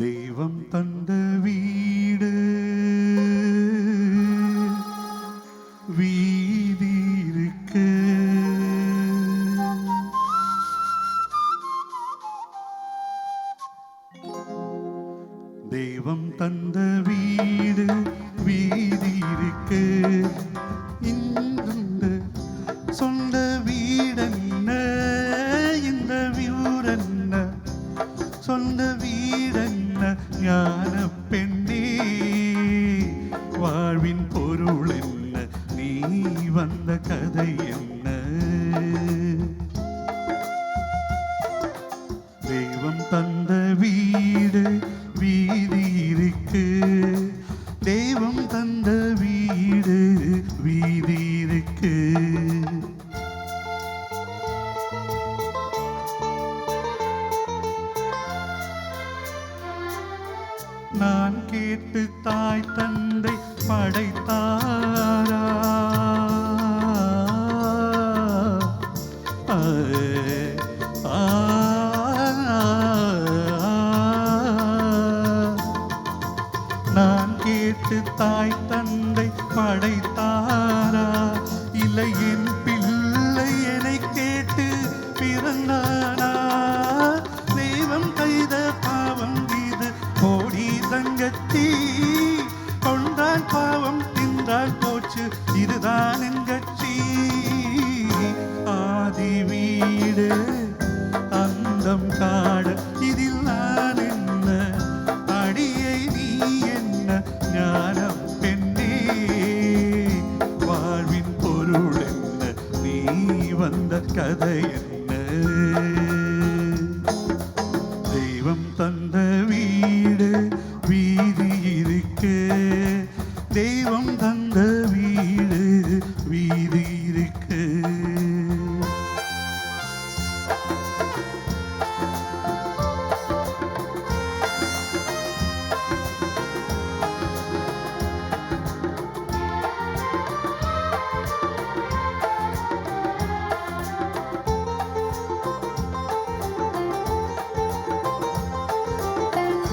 தெய்வம் தந்த வீடு வீதி இருக்கு. தெய்வம் தந்த வீடு வீதி இருக்கு. இந்த சொந்த வீடென்ன, இந்த வீரென்ன, சொந்த வீடென்ன, ஞான பெண்ணே வாழ்வின் பொருள் என்ன, நீ வந்த கதை என்ன. தெய்வம் தந்த வீடு வீதி இருக்கு. தெய்வம் தந்த வீடு வீதி இருக்கு. நான் கேட்டு தாய் தந்தை படைத்தாரா, நான் கேட்டு தாய் தந்தை படைத்தாரா, இல்லை என் பிள்ளை என்னை கேட்டு பிறந்தானா. தெய்வம் கைத பாவம் இது கோடி தங்கச்சி, கொண்டான் பாவம் தின்றால் போச்சு இதுதான் என் கட்சி. ஆதி வீடு அந்தம் காடு, இதில் நான் என்ன, அடியை நீ என்ன, ஞான பெண்ணே வாழ்வின் பொருள் என்ன, நீ வந்த கதை என்ன. தெய்வம் தந்த வீடு வீதி இருக்கு. தெய்வம் தந்த வீடு வீதி இருக்கு.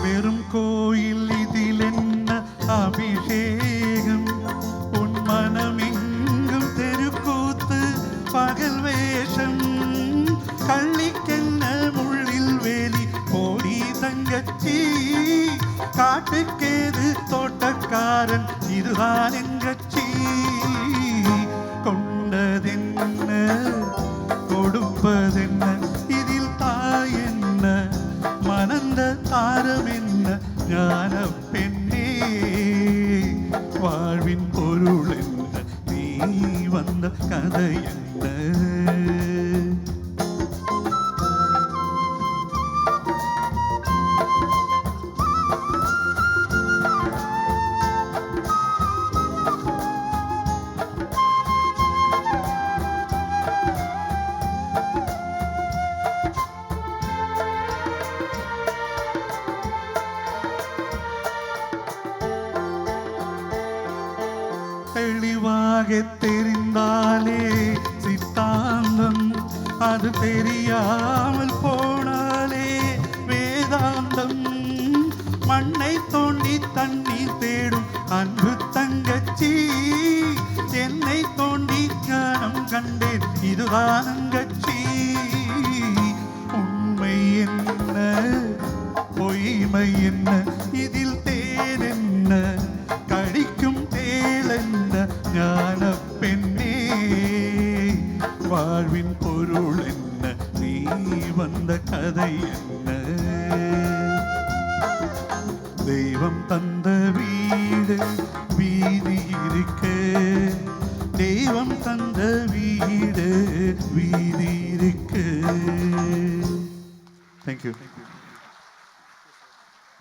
வெறும் கோயில் இதில் என்ன அபிஷேகம், உன் மனம் எங்கும் தெருக்கூத்து பகல் வேஷம். கள்ளிக்கென்ன முள்ளில் வேலி கோடி தங்கச்சி, காட்டுக்கேது தோட்டக்காரன் இதுதான் என் கட்சி. கொண்டதென்ன கொடுப்பதென்ன, இதில் தாய் என்ன, மணந்த தாரம் என்ன, ஞான பெண்ணே வாழ்வின் பொருள் என்ன, நீ வந்த கதை என்ன. தெளிவாக தெரிந்தாலே சித்தாந்தம், அது தெரியாமல் போனாலே வேதாந்தம். மண்ணை தோண்டி தண்ணீர் தேடும் அன்பு தங்கச்சி, என்னை தோண்டி ஞானம் கண்டேன் இதுதான் கட்சி. உண்மை என்ன பொய்மை என்ன, இதில் தேன் என்ன, கடிக்கும் தேளென்ன, ஞான பெண்ணே வாழ்வின் பொருள் என்ன, நீ வந்த கதை என்ன. தெய்வம் தந்த வீடு வீதி இருக்கு. தெய்வம் தந்த வீடு வீதி இருக்கு. Thank you.